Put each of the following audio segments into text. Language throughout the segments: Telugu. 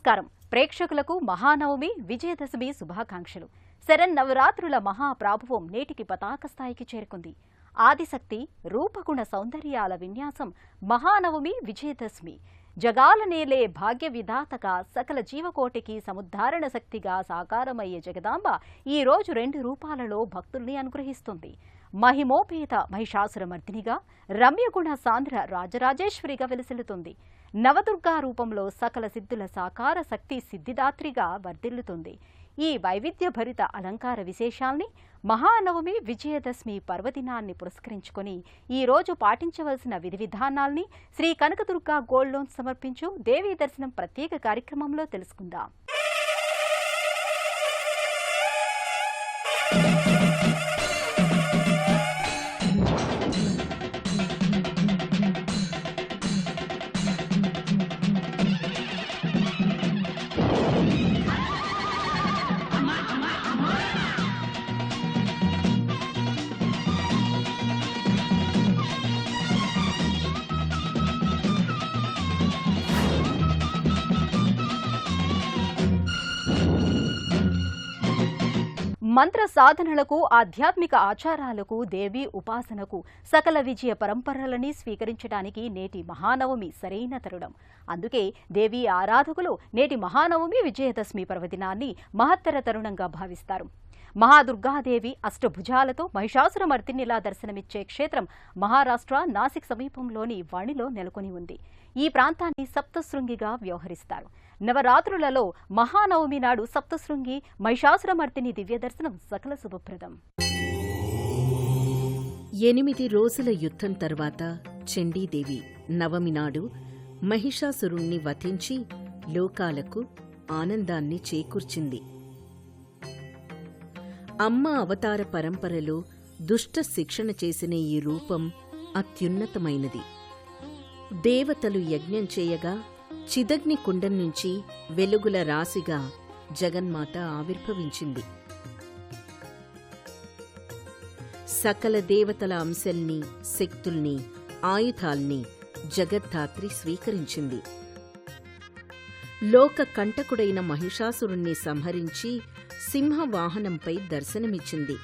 నమస్కారం. ప్రేక్షకులకు మహానవమి విజయదశమి శుభాకాంక్షలు. శరన్నవరాత్రుల మహాప్రాభవం నేటికి పతాక స్థాయికి చేరుకుంది. ఆదిశక్తి రూపగుణ సౌందర్యాల విన్యాసం మహానవమి విజయదశమి జగాలనేలే భాగ్య విధాతగా సకల జీవకోటికి సముద్ధారణ శక్తిగా సాకారమయ్యే జగదాంబ ఈ రోజు 2 రూపాలలో భక్తుల్ని అనుగ్రహిస్తుంది. మహిమోపేత మహిషాసురమర్దినిగా, రమ్యగుణ సాంద్ర రాజరాజేశ్వరిగా వెలిసిల్లుతుంది. నవదుర్గా రూపంలో సకల సిద్ధుల సాకార శక్తి సిద్ధిదాత్రిగా వర్ధిల్లుతుంది. ఈ వైవిధ్యభరిత అలంకార విశేషాల్ని మహానవమి విజయదశమి పర్వదినాన్ని పురస్కరించుకొని ఈ రోజు పాటించవలసిన విధి విధానాల్ని శ్రీ కనకదుర్గా గోల్డ్ లోన్ సమర్పించు దేవీ దర్శనం ప్రత్యేక కార్యక్రమంలో తెలుసుకుందాం. మంత్ర సాధనలకు, ఆధ్యాత్మిక ఆచారాలకు, దేవీ ఉపాసనకు, సకల విజయ పరంపరలని స్వీకరించడానికి నేటి మహానవమి సరైన తరుణం. అందుకే దేవీ ఆరాధకులు నేటి మహానవమి విజయదశమి పర్వదినాన్ని మహత్తర తరుణంగా భావిస్తారు. మహాదుర్గాదేవి అష్టభుజాలతో మహిషాసురమర్దినిలా దర్శనమిచ్చే క్షేత్రం మహారాష్ట్ర నాసిక్ సమీపంలోని వాణిలో నెలకొని ఉంది. ఈ ప్రాంతాన్ని సప్తశృంగిగా వ్యవహరిస్తారు. నవరాత్రులలో మహానవమి నాడు సప్తశృంగి మహిషాసురమర్దిని దివ్య దర్శనం సకల శుభప్రదం. 8 రోజుల యుద్ధం తర్వాత చండీదేవి నవమి నాడు మహిషాసురుణ్ణి వధించి లోకాలకు ఆనందాన్ని చేకూర్చింది. అమ్మ అవతార పరంపరలో దుష్ట శిక్షణ చేసిన ఈ రూపం అత్యున్నతమైనది. దేవతలు యజ్ఞం చేయగా చిదగ్ని కుండం నుంచి వెలుగుల రాశిగా జగన్మాత ఆవిర్భవించింది. సకల దేవతల అంశల్ని, శక్తుల్ని, ఆయుధాల్ని జగద్ధాత్రి స్వీకరించింది. లోక కంటకుడైన మహిషాసురుణ్ణి సంహరించి సింహవాహనంపై దర్శనమిచ్చింది.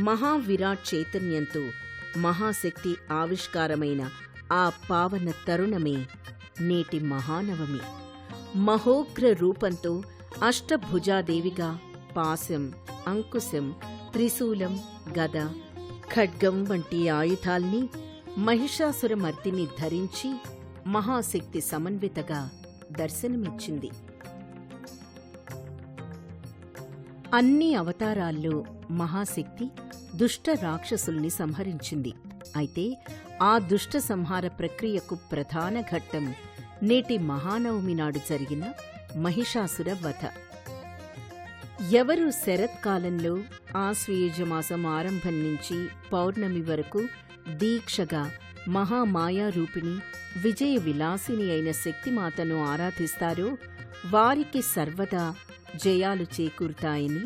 మహావిరాట్ చైతన్యంతో మహాశక్తి ఆవిష్కారమైన ఆ పావన తరుణమే నేటి మహానవమి. మహోగ్ర రూపంతో అష్టభుజాదేవిగా పాశం, అంకుశం, త్రిశూలం, గద, ఖడ్గం వంటి ఆయుధాల్ని మహిషాసురమర్దిని ధరించి మహాశక్తి సమన్వితగా దర్శనమిచ్చింది. అన్ని అవతారాల్లో మహాశక్తి దుష్ట రాక్షసుల్ని సంహరించింది. అయితే ఆ దుష్ట సంహార ప్రక్రియకు ప్రధాన ఘట్టం నేటి మహానవమి నాడు జరిగిన మహిషాసుర వధ. ఎవరు శరత్కాలంలో ఆశ్వయుజమాసం ఆరంభం నుంచి పౌర్ణమి వరకు దీక్షగా మహామాయారూపిణి, విజయ విలాసిని అయిన శక్తిమాతను ఆరాధిస్తారో వారికి సర్వదా జయాలు చేకూరుతాయని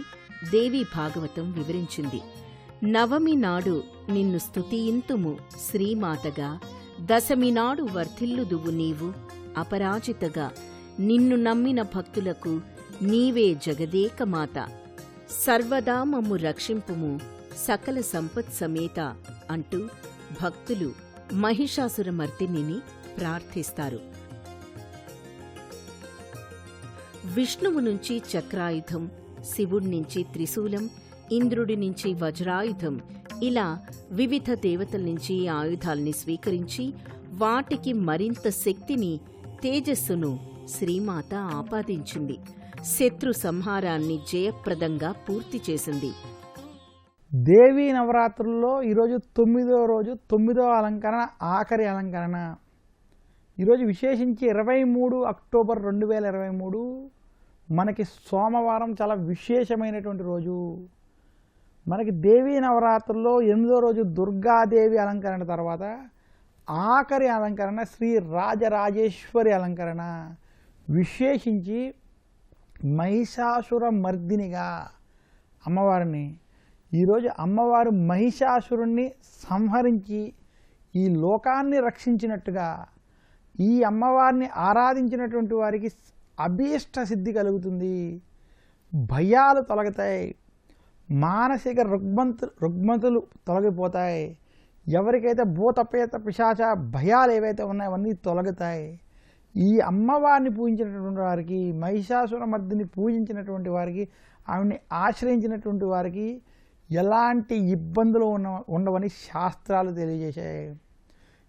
దేవీ భాగవతం వివరించింది. నవమి నాడు నిన్ను స్తుతియింతుము శ్రీమాతగా, దశమి నాడు వర్ధిల్లుదువు నీవు అపరాజితగా, నిన్ను నమ్మిన భక్తులకు నీవే జగదేకమాత, సర్వదా మమ్ము రక్షింపుము సకల సంపత్ సమేత అంటూ భక్తులు మహిషాసురమర్దినిని ప్రార్థిస్తారు. విష్ణువు నుంచి చక్రాయుధం, శివుడి నుంచి త్రిశూలం, ఇంద్రుడి నుంచి వజ్రాయుధం, ఇలా వివిధ దేవతల నుంచి ఆయుధాల్ని స్వీకరించి వాటికి మరింత శక్తిని, తేజస్సును శ్రీమాత ఆపాదించింది. శత్రు సంహారాన్ని జయప్రదంగా పూర్తి చేసింది. దేవీ నవరాత్రుల్లో ఈరోజు 9వ రోజు, 9వ అలంకరణ, ఆఖరి అలంకరణ. ఈరోజు విశేషించి 23 అక్టోబర్ 2023 మనకి సోమవారం, చాలా విశేషమైనటువంటి రోజు. మనకి దేవీ నవరాత్రుల్లో 8వ రోజు దుర్గాదేవి అలంకరణ తర్వాత ఆఖరి అలంకరణ శ్రీ రాజరాజేశ్వరి అలంకరణ. విశేషించి మహిషాసుర మర్దినిగా అమ్మవారిని ఈరోజు అమ్మవారు మహిషాసురుణ్ణి సంహరించి ఈ లోకాన్ని రక్షించినట్టుగా ఈ అమ్మవారిని ఆరాధించినటువంటి వారికి అభీష్ట సిద్ధి కలుగుతుంది, భయాలు తొలగుతాయి, మానసిక రుగ్మతులు తొలగిపోతాయి. ఎవరికైతే భూత ప్రేత పిశాచ భయాలు ఏవైతే ఉన్నాయో అవన్నీ తొలగుతాయి. ఈ అమ్మవారిని పూజించినటువంటి వారికి, మహిషాసురమర్దిని పూజించినటువంటి వారికి, ఆమెని ఆశ్రయించినటువంటి వారికి ఎలాంటి ఇబ్బందులు ఉండవని శాస్త్రాలు తెలియజేశాయి.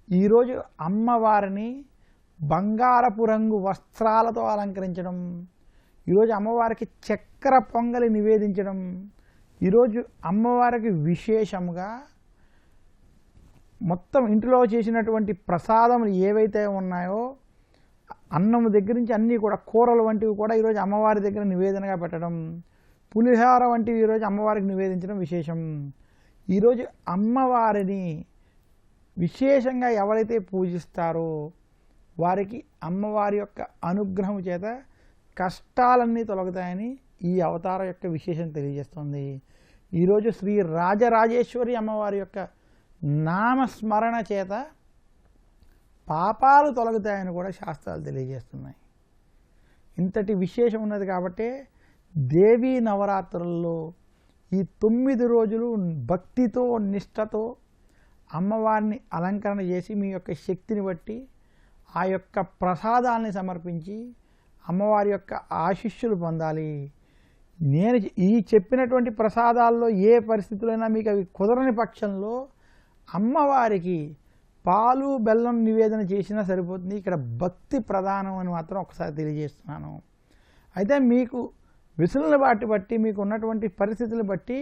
ఈరోజు అమ్మవారిని బంగారపు రంగు వస్త్రాలతో అలంకరించడం, ఈరోజు అమ్మవారికి చక్కెర పొంగలి నివేదించడం, ఈరోజు అమ్మవారికి విశేషంగా మొత్తం ఇంటిలో చేసినటువంటి ప్రసాదములు ఏవైతే ఉన్నాయో అన్నము దగ్గర నుంచి అన్నీ కూడా కూరలు వంటివి కూడా ఈరోజు అమ్మవారి దగ్గర నివేదనగా పెట్టడం, పులిహార వంటివి ఈరోజు అమ్మవారికి నివేదించడం విశేషం. ఈరోజు అమ్మవారిని విశేషంగా ఎవరైతే పూజిస్తారో వారికి అమ్మవారి యొక్క అనుగ్రహం చేత కష్టాలన్నీ తొలగుతాయని ఈ అవతారం యొక్క విశేషం తెలియజేస్తుంది. ఈరోజు శ్రీ రాజరాజేశ్వరి అమ్మవారి యొక్క నామస్మరణ చేత పాపాలు తొలగుతాయని కూడా శాస్త్రాలు తెలియజేస్తున్నాయి. ఇంతటి విశేషం ఉన్నది కాబట్టి దేవీ నవరాత్రుల్లో ఈ 9 రోజులు భక్తితో నిష్ఠతో అమ్మవారిని అలంకరణ చేసి మీ యొక్క శక్తిని బట్టి ఆ యొక్క ప్రసాదాలని సమర్పించి అమ్మవారి యొక్క ఆశీస్సులు పొందాలి. నేను ఈ చెప్పినటువంటి ప్రసాదాల్లో ఏ పరిస్థితులైనా మీకు అవి కుదరని పక్షంలో అమ్మవారికి పాలు బెల్లం నివేదన చేసినా సరిపోతుంది. ఇక్కడ భక్తి ప్రధానం అని మాత్రం ఒకసారి తెలియజేస్తున్నాను. అయితే మీకు వెసులుని బట్టి మీకు ఉన్నటువంటి పరిస్థితులు బట్టి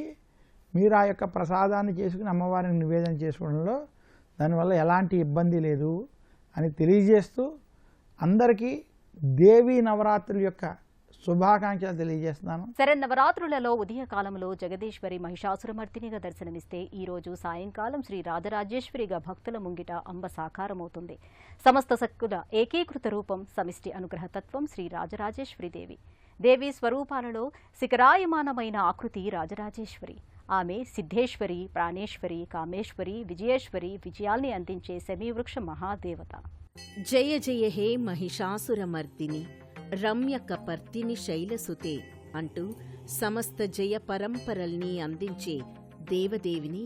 మీరు ఆ యొక్క ప్రసాదాన్ని చేసుకుని అమ్మవారిని నివేదన చేసుకోవడంలో దానివల్ల ఎలాంటి ఇబ్బంది లేదు అని తెలియజేస్తూ అందరికీ దేవీ నవరాత్రుల యొక్క శుభాకాంక్షలు తెలియజేస్తున్నాను. శరన్నవరాత్రులలో ఉదయకాలంలో జగదీశ్వరి మహిషాసురమర్దినిగా దర్శనమిస్తే ఈ రోజు సాయంకాలం శ్రీ రాజరాజేశ్వరిగా భక్తుల ముంగిట అంబ సాకారమవుతుంది. సమస్త శక్తుల ఏకీకృత రూపం, సమిష్టి అనుగ్రహతత్వం శ్రీ రాజరాజేశ్వరి దేవి. దేవి స్వరూపాలలో శిఖరాయమానమైన ఆకృతి రాజరాజేశ్వరి. ఆమె సిద్ధేశ్వరి, ప్రాణేశ్వరి, కామేశ్వరి, విజయేశ్వరి, విజయాల్ని అందించే శమీవృక్ష మహాదేవత. జయ జయ హే మహిషాసురమర్దిని రమ్య కపర్దిని శైలసుతే అంటూ సమస్త జయ పరంపరల్ని అందించే దేవదేవిని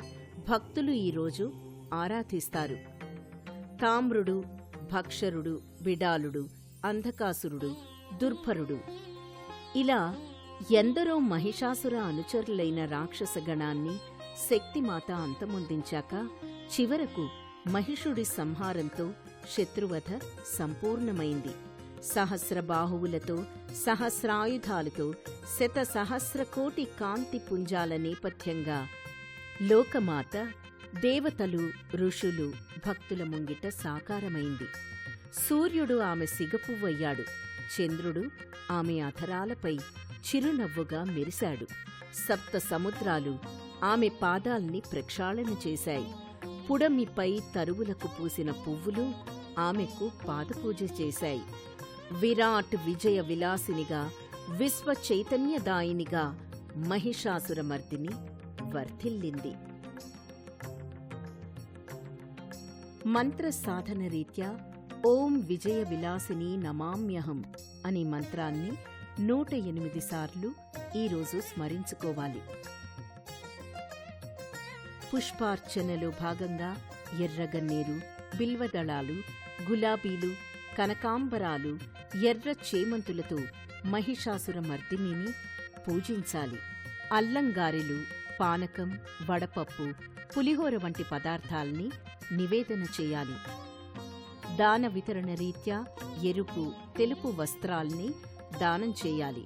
భక్తులు ఈరోజు ఆరాధిస్తారు. తామ్రుడు, భక్షరుడు, బిడాలుడు, అంధకాసురుడు, దుర్భరుడు ఇలా ఎందరో మహిషాసుర అనుచరులైన రాక్షసగణాన్ని శక్తిమాత అంతమొందించాక చివరకు మహిషుడి సంహారంతో శత్రువధ సంపూర్ణమైంది. సహస్ర బాహువులతో, సహస్రాయుధాలతో, శతసహస్రకోటి కాంతి పుంజాల నేపథ్యంగా లోకమాత దేవతలు, ఋషులు, భక్తుల ముంగిట సాకారమైంది. సూర్యుడు ఆమె సిగపువ్వయ్యాడు. చంద్రుడు ఆమె అధరాలపై చిరునవ్వుగా మెరిశాడు. సప్త సముద్రాలు ఆమె పాదాల్ని ప్రక్షాళన చేశాయి. పుడమిపై తరువులకు పూసిన పువ్వులు ఆమెకు పాదపూజ చేశాయి. విరాట్ విజయ విలాసినిగా, విశ్వ చైతన్యదాయినిగా మహిషాసురమర్దిని వర్ధిల్లింది. మంత్ర సాధన రీత్యా ఓం విజయ విలాసిని నమామ్యహం అనే మంత్రాన్ని 108 సార్లు ఈరోజు స్మరించుకోవాలి. పుష్పార్చనలో భాగంగా ఎర్రగన్నేరు, బిల్వదళాలు, గులాబీలు, కనకాంబరాలు, ఎర్ర చేమంతులతో మహిషాసురమర్దినిని పూజించాలి. అల్లంగారెలు, పానకం, వడపప్పు, పులిహోర వంటి పదార్థాల్ని నివేదన చేయాలి. దాన వితరణ రీత్యా ఎరుపు, తెలుపు వస్త్రాల్ని దానం చేయాలి.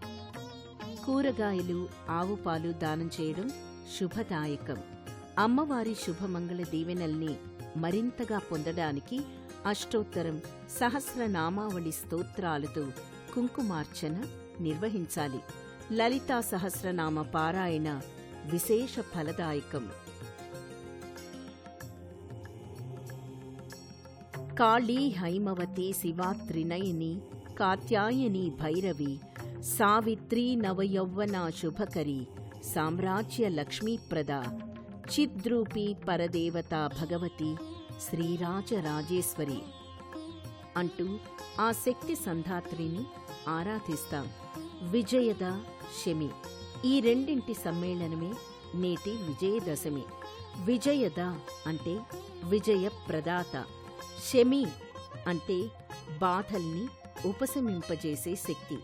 కూరగాయలు, ఆవుపాలు దానం చేయడం శుభదాయకం. అమ్మవారి శుభమంగళ దీవెనల్ని మరింతగా పొందడానికి అష్టోత్తరం, సహస్రనామావళి స్తోత్రాలతో కుంకుమార్చన నిర్వహించాలి. లలితా సహస్రనామ పారాయణ విశేష ఫలదాయకం. కాళీ హైమవతి శివా త్రినయని కాత్యాయని భైరవి సావిత్రీ నవయౌవనా శుభకరి సామ్రాజ్య లక్ష్మీప్రద చిద్రూపీ పరదేవతా భగవతి శ్రీరాజరాజేశ్వరి. అంటూ ఆ శక్తి సంధాత్రిని ఆరాధిస్తాం. విజయద, శమి ఈ రెండింటి సమ్మేళనమే నేటి విజయదశమి. విజయద అంటే విజయ ప్రదాత, శమి అంటే బాధల్ని ఉపశమింపజేసే శక్తి.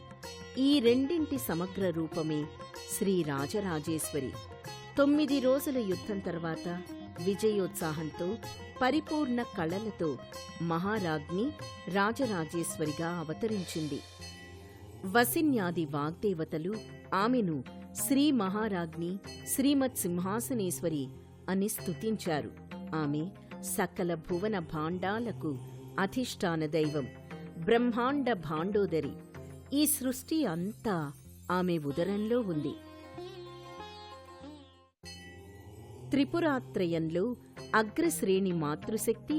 ఈ రెండింటి సమగ్ర రూపమే శ్రీ రాజరాజేశ్వరి. 9 రోజుల యుద్ధం తర్వాత విజయోత్సాహంతో పరిపూర్ణ కళలతో మహారాజ్ఞి రాజరాజేశ్వరిగా అవతరించింది. వసిన్యాది వాగ్దేవతలు ఆమెను శ్రీ మహారాజ్ఞి శ్రీమత్ సింహాసనేశ్వరి అని స్తుతించారు. ఆమె సకల భువన భాండాలకు అధిష్టాన దైవం, బ్రహ్మాండ భాండోదరి. ఈ సృష్టి అంతా ఆమె ఉదరంలో ఉంది. త్రిపురాత్రయంలో అగ్రశ్రేణి మాతృశక్తి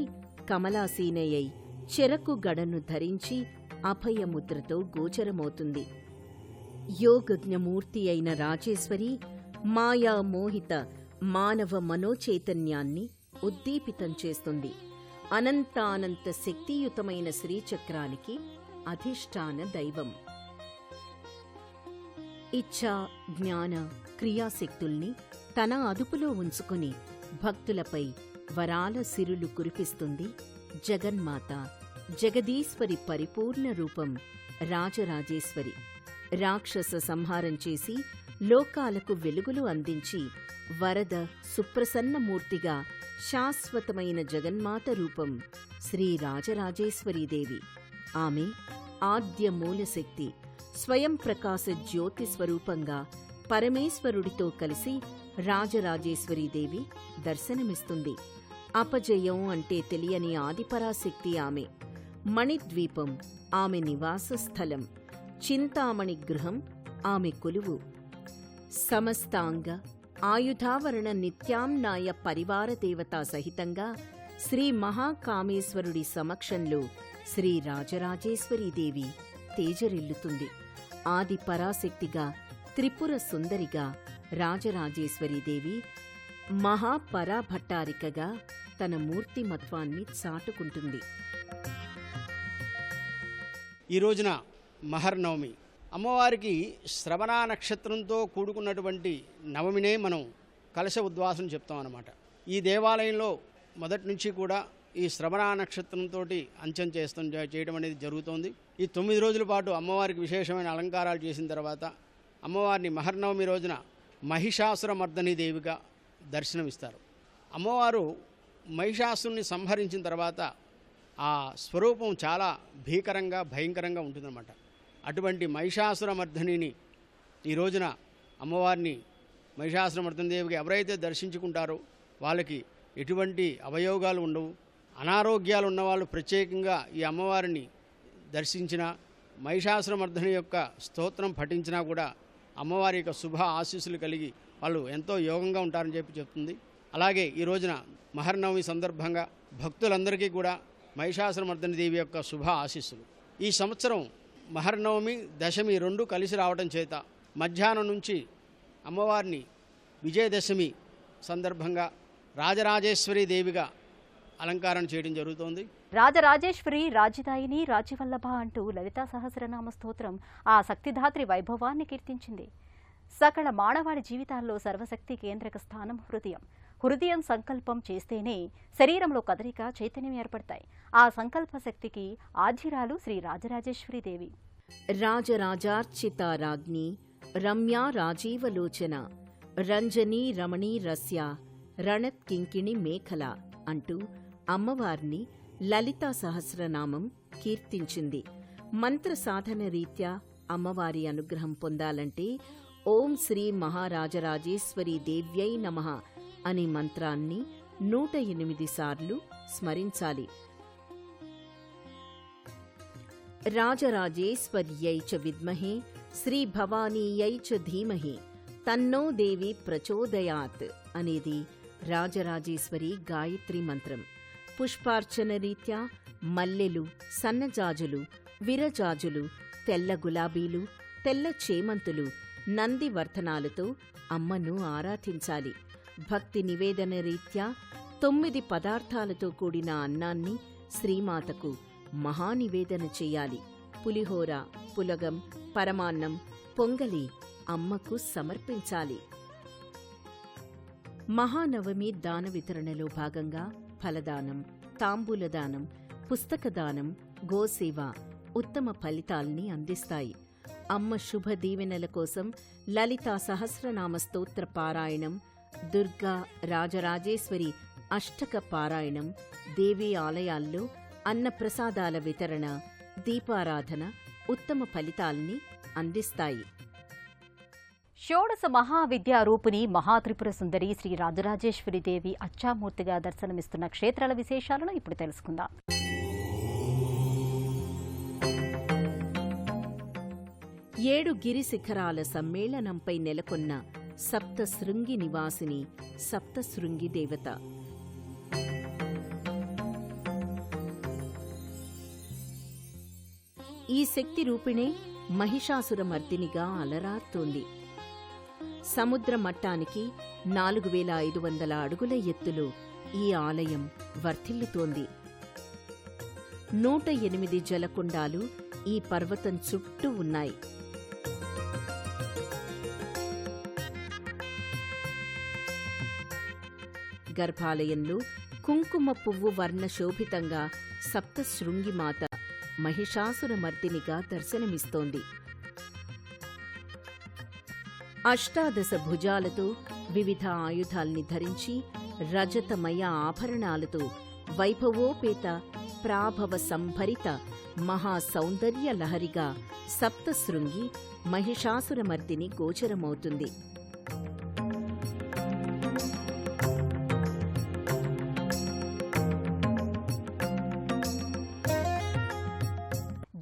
కమలాసీనయై చెరకు గడను ధరించి అభయముద్రతో గోచరమవుతుంది. యోగజ్ఞమూర్తి అయిన రాజేశ్వరి మాయామోహిత మానవ మనోచైతన్యాన్ని ఉద్దీపితం చేస్తుంది. అనంతానంత శక్తియుతమైన శ్రీచక్రానికి అధిష్టాన దైవం. ఇచ్ఛా, జ్ఞాన, క్రియాశక్తుల్ని తన అదుపులో ఉంచుకుని భక్తులపై వరాల సిరులు కురిపిస్తుంది జగన్మాత. జగదీశ్వరి పరిపూర్ణ రూపం రాజరాజేశ్వరి. రాక్షస సంహారం చేసి లోకాలకు వెలుగులు అందించి వరద సుప్రసన్నమూర్తిగా శాశ్వతమైన జగన్మాత రూపం శ్రీ రాజరాజేశ్వరీదేవి. ఆమె ఆద్య మూలశక్తి, స్వయం ప్రకాశ జ్యోతి స్వరూపంగా పరమేశ్వరుడితో కలిసి రాజరాజేశ్వరీదేవి దర్శనమిస్తుంది. అపజయం అంటే తెలియని ఆదిపరాశక్తి ఆమె. మణిద్వీపం ఆమె నివాస స్థలం, చింతామణి గృహం ఆమె కొలువు. సమస్తాంగ ఆయుధావరణ నిత్యాంనాయ పరివార దేవతా సహితంగా శ్రీ మహాకామేశ్వరుడి సమక్షంలో శ్రీ రాజరాజేశ్వరీదేవి తేజరిల్లుతుంది. ఆది పరాశక్తిగా, త్రిపుర సుందరిగా రాజరాజేశ్వరీదేవి మహాపరాభట్టారికగా తన మూర్తిమత్వాన్ని చాటుకుంటుంది. ఈ రోజున మహర్నవమి. అమ్మవారికి శ్రవణ నక్షత్రంతో కూడుకున్నటువంటి నవమినే మనం కలశ ఉద్వాసన చెప్తాం అన్నమాట. ఈ దేవాలయంలో మొదటి నుంచి కూడా ఈ శ్రవణ నక్షత్రంతో అంచెం చేయడం అనేది జరుగుతోంది. ఈ 9 రోజుల పాటు అమ్మవారికి విశేషమైన అలంకారాలు చేసిన తర్వాత అమ్మవారిని మహర్నవమి రోజున మహిషాసురమర్దని దేవిగా దర్శనమిస్తారు. అమ్మవారు మహిషాసురుని సంహరించిన తర్వాత ఆ స్వరూపం చాలా భీకరంగా భయంకరంగా ఉంటుందన్నమాట. అటువంటి మహిషాసురమర్దనిని ఈ రోజున అమ్మవారిని మహిషాసురమర్దని దేవిగా ఎవరైతే దర్శించుకుంటారో వాళ్ళకి ఎటువంటి అవయోగాలు ఉండవు. అనారోగ్యాలు ఉన్నవాళ్ళు ప్రత్యేకంగా ఈ అమ్మవారిని దర్శించిన మహిషాసురమర్దని యొక్క స్తోత్రం పఠించినా కూడా అమ్మవారి యొక్క శుభ ఆశీస్సులు కలిగి వాళ్ళు ఎంతో యోగంగా ఉంటారని చెప్తుంది. అలాగే ఈ రోజున మహర్నవమి సందర్భంగా భక్తులందరికీ కూడా మహిషాసురమర్దని దేవి యొక్క శుభ ఆశీస్సులు. ఈ సంవత్సరం మహర్నవమి దశమి 2 కలిసి రావడం చేత మధ్యాహ్నం నుంచి అమ్మవారిని విజయదశమి సందర్భంగా రాజరాజేశ్వరి దేవిగా అలంకారం చేయడం జరుగుతోంది. రాజరాజేశ్వరి, రాజిదాయిని, రాజ్యవల్లభ అంటూ లలితా సహస్రనామ స్తోత్రం ఆ శక్తిధాత్రి వైభవాన్ని కీర్తించింది. సకల మానవాడి జీవితాల్లో సర్వశక్తి కేంద్రక స్థానం హృదయం. హృదయం సంకల్పం చేస్తేనే శరీరంలో కదలిక, చైతన్యం ఏర్పడతాయి. ఆ సంకల్ప శక్తికి ఆధ్యురాలు శ్రీ రాజరాజేశ్వరీదేవి. రాజరాజార్చిత రాజ్ఞి రమ్యా రాజీవలోచన రంజనీ రమణీ రస్య రణత్ కింకిణి మేఖల అంటూ అమ్మవారిని లలితా సహస్రనామం కీర్తించింది. మంత్ర సాధన రీత్యా అమ్మవారి అనుగ్రహం పొందాలంటే ఓం శ్రీ మహారాజరాజేశ్వరీ దేవ్యై నమః అనే మంత్రాన్ని 108 సార్లు స్మరించాలి. రాజరాజేశ్వర్యై చ విద్మహే శ్రీ భవానీయై చ ధీమహి తన్నో దేవి ప్రచోదయాత్ అనేది రాజరాజేశ్వరి గాయత్రి మంత్రం. పుష్పార్చన రీత్యా మల్లెలు, సన్నజాజులు, విరజాజులు, తెల్ల గులాబీలు, తెల్ల చేమంతులు, నందివర్ధనాలతో అమ్మను ఆరాధించాలి. భక్తి నివేదన రీత్యా 9 పదార్థాలతో కూడిన అన్నాన్ని శ్రీమాతకు మహానివేదన చెయ్యాలి. పులిహోర, పులగం, పరమాన్నం, పొంగలి అమ్మకు సమర్పించాలి. మహానవమి దాన వితరణలో భాగంగా ఫలదానం, తాంబూలదానం, పుస్తకదానం, గోసేవ ఉత్తమ ఫలితాల్ని అందిస్తాయి. అమ్మ శుభ దీవెనల కోసం లలితా సహస్రనామ స్తోత్ర పారాయణం, దుర్గా రాజరాజేశ్వరి అష్టక పారాయణం, దేవీ ఆలయాల్లో అన్నప్రసాదాల వితరణ, దీపారాధన ఉత్తమ ఫలితాల్ని అందిస్తాయి. షోడశ మహావిద్యారూపిణి మహాత్రిపుర సుందరి శ్రీ రాజరాజేశ్వరి దేవి అచ్చామూర్తిగా దర్శనమిస్తున్న క్షేత్రాల విశేషాలను ఇప్పుడు తెలుసుకుందాం. ఏడు గిరి శిఖరాల సమ్మేళనంపై నెలకొన్న సప్తశృంగి నివాసిని సప్తశృంగి దేవత. ఈ శక్తి రూపిణే మహిషాసురమర్దినిగా అలరార్తోంది. సముద్ర మట్టానికి 4500 అడుగుల ఎత్తులో ఈ ఆలయం వర్ధిల్లుతోంది. 108 జలకుండాలు ఈ పర్వతం చుట్టూ ఉన్నాయి. గర్భాలయంలో కుంకుమ పువ్వు వర్ణ శోభితంగా సప్తశృంగిమాత మహిషాసురమర్దినిగా దర్శనమిస్తోంది. అష్టాదశ భుజాలతో వివిధ ఆయుధాల్ని ధరించి రజతమయ ఆభరణాలతో వైభవోపేత ప్రాభవ సంభరిత మహాసౌందర్య లహరిగా సప్తశృంగి మహిషాసురమర్దిని గోచరమవుతుంది.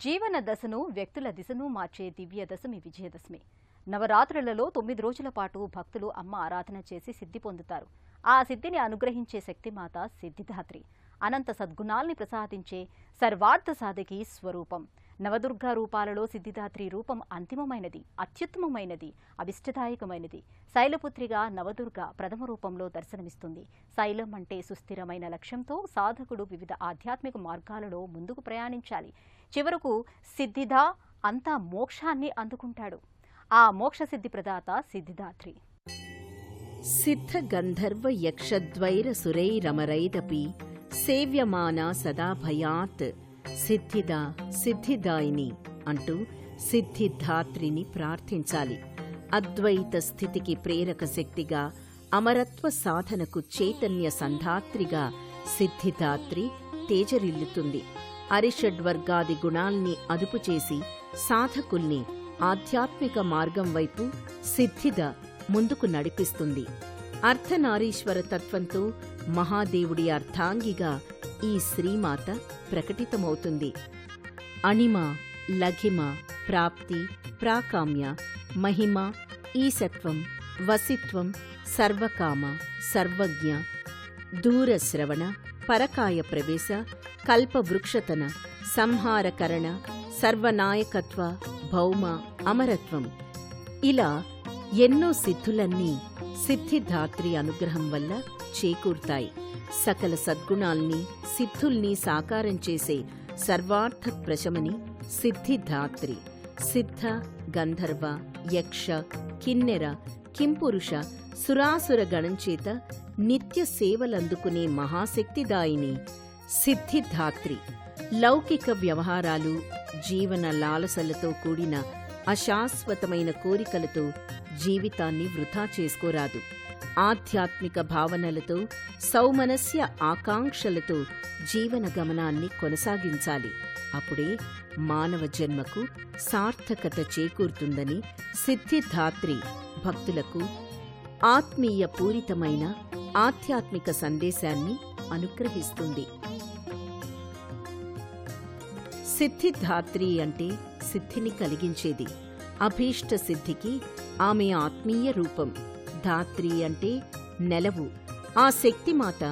జీవన దశను, వ్యక్తుల దిశను మార్చే దివ్య దశమి విజయదశమి. నవరాత్రులలో 9 రోజుల పాటు భక్తులు అమ్మ ఆరాధన చేసి సిద్ధి పొందుతారు. ఆ సిద్ధిని అనుగ్రహించే శక్తిమాత సిద్ధిదాత్రి, అనంత సద్గుణాల్ని ప్రసాదించే సర్వార్థ సాధకి స్వరూపం. నవదుర్గా రూపాలలో సిద్ధిదాత్రి రూపం అంతిమమైనది, అత్యుత్తమమైనది, అభిష్టదాయకమైనది. శైలపుత్రిగా నవదుర్గ ప్రథమ రూపంలో దర్శనమిస్తుంది. శైలం అంటే సుస్థిరమైన లక్ష్యంతో సాధకుడు వివిధ ఆధ్యాత్మిక మార్గాలలో ముందుకు ప్రయాణించాలి. చివరకు సిద్ధిదా అంతా మోక్షాన్ని అందుకుంటాడు. ఆ మోక్షసిద్ధి ప్రదాత సిద్ధిదాత్రి. సిద్ధ గంధర్వ యక్షద్వైర సురైరమరైదపి సేవ్యమానా సదా భయాత్ సిద్ధిదా సిద్ధిదాయిని అంటూ సిద్ధిదాత్రిని ప్రార్థించాలి. అద్వైత స్థితికి ప్రేరక శక్తిగా, అమరత్వ సాధనకు చైతన్య సంధాత్రిగా సిద్ధిదాత్రి తేజరిల్లుతుంది. అరిషడ్వర్గాది గుణాల్ని అదుపుచేసి సాధకుల్ని ఆధ్యాత్మిక మార్గం వైపు సిద్ధిద ముందుకు నడిపిస్తుంది. అర్ధనారీశ్వర తత్వంతో మహాదేవుడి అర్ధాంగిగా ఈ శ్రీమాత ప్రకటితమవుతుంది. అణిమ, లఘిమ, ప్రాప్తి, ప్రాకామ్య, మహిమ, ఈశత్వం, వసిత్వం, సర్వకామ, సర్వజ్ఞ, దూరశ్రవణ, పరకాయ ప్రవేశ, కల్పవృక్షతన, సంహారకరణ, సర్వనాయకత్వ, భౌమ, అమరత్వం ఇలా ఎన్నో సిద్ధులన్నీ సిద్ధిదాత్రి అనుగ్రహం వల్ల చేకూర్తాయి. సకల సద్గుణాల్ని, సిద్ధుల్ని సాకారం చేసే సర్వార్థ ప్రశమని సిద్ధిదాత్రి. సిద్ధ, గంధర్వ, యక్ష, కిన్నెర, కింపురుష, సురాసుర గణంచేత నిత్య సేవలందుకునే మహాశక్తిదాయిని సిద్ధిదాత్రి. లౌకిక వ్యవహారాలు, జీవన లాలసలతో కూడిన అశాశ్వతమైన కోరికలతో జీవితాన్ని వృథా చేసుకోరాదు. ఆధ్యాత్మిక భావనలతో, సౌమనస్య ఆకాంక్షలతో జీవన గమనాన్ని కొనసాగించాలి. అప్పుడే మానవ జన్మకు సార్థకత చేకూరుతుందని సిద్ధిదాత్రి భక్తులకు ఆత్మీయ పూరితమైన ఆధ్యాత్మిక సందేశాన్ని అనుగ్రహిస్తుంది. సిద్ధిదాత్రి అంటే సిద్ధిని కలిగించేది. అభీష్ట సిద్ధికి ఆమె ఆత్మీయ రూపం. ధాత్రి అంటే నెలవు. ఆ శక్తిమాత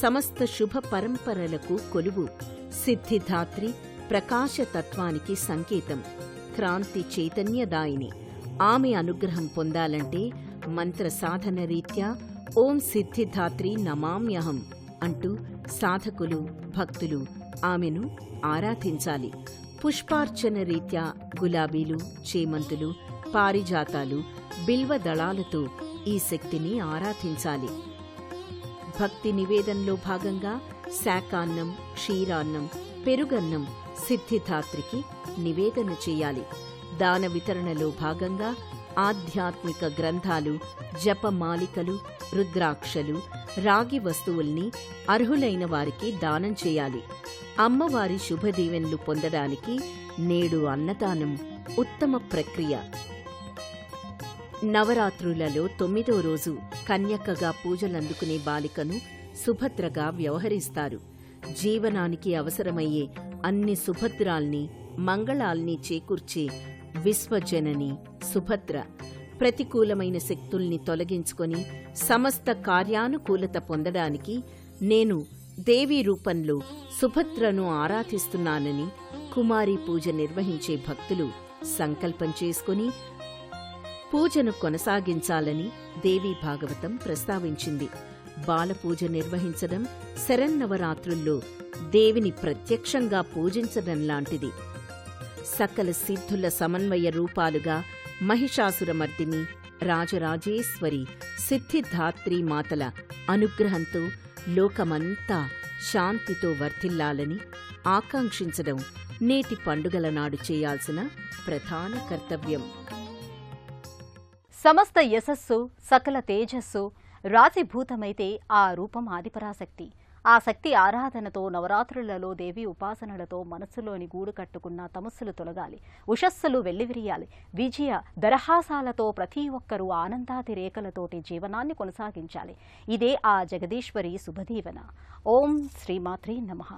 సమస్త శుభ పరంపరలకు కొలువు. సిద్ధిదాత్రి ప్రకాశతత్వానికి సంకేతం. క్రాంతి చైతన్యదాయిని. ఆమె అనుగ్రహం పొందాలంటే మంత్ర సాధన రీత్యా ఓం సిద్ధిదాత్రి నమామ్యహం అంటూ సాధకులు, భక్తులు ఆమెను ఆరాధించాలి. పుష్పార్చన రీత్యా గులాబీలు, చేమంతులు, పారిజాతాలు, బిల్వ దళాలతో ఈ శక్తిని ఆరాధించాలి. భక్తి నివేదనలో భాగంగా శాకాన్నం, క్షీరాన్నం, పెరుగన్నం సిద్ధిదాత్రికి నివేదన చేయాలి. దాన వితరణలో భాగంగా ఆధ్యాత్మిక గ్రంథాలు, జపమాలికలు, రుద్రాక్షలు, రాగి వస్తువుల్ని అర్హులైన వారికి దానం చేయాలి. అమ్మవారి శుభదీవెనలు పొందడానికి నేడు అన్నదానం ఉత్తమ ప్రక్రియ. నవరాత్రులలో 9వ రోజు కన్యకగా పూజలందుకునే బాలికను సుభద్రగా వ్యవహరిస్తారు. జీవనానికి అవసరమయ్యే అన్ని సుభద్రాల్ని, మంగళాల్ని చేకూర్చే విశ్వజనని సుభద్ర. ప్రతికూలమైన శక్తుల్ని తొలగించుకొని సమస్త కార్యానుకూలత పొందడానికి నేను దేవీ రూపంలో సుభద్రను ఆరాధిస్తున్నానని కుమారి పూజ నిర్వహించే భక్తులు సంకల్పం చేసుకుని పూజను కొనసాగించాలని దేవీ భాగవతం ప్రస్తావించింది. బాలపూజ నిర్వహించడం శరన్నవరాత్రుల్లో దేవిని ప్రత్యక్షంగా పూజించడం లాంటిది. సకల సిద్ధుల సమన్వయ రూపాలుగా మహిషాసురమర్దిని, రాజరాజేశ్వరి, సిద్ధిదాత్రీ మాతల అనుగ్రహంతో లోకమంతా శాంతితో వర్ధిల్లాలని ఆకాంక్షించడం నేటి పండుగల నాడు చేయాల్సిన ప్రధాన కర్తవ్యం. సమస్త యశస్సు, సకల తేజస్సు రాశిభూతమైతే ఆ రూపం ఆదిపరాశక్తి. ఆ శక్తి ఆరాధనతో నవరాత్రులలో దేవి ఉపాసనలతో మనస్సులోని గూడు కట్టుకున్న తమస్సులు తొలగాలి, ఉషస్సులు వెల్లివిరియాలి. విజయ దరహాసాలతో ప్రతి ఒక్కరూ ఆనందాది రేఖలతోటి జీవనాన్ని కొనసాగించాలి. ఇదే ఆ జగదీశ్వరి శుభదీవెన. ఓం శ్రీమాత్రే నమః.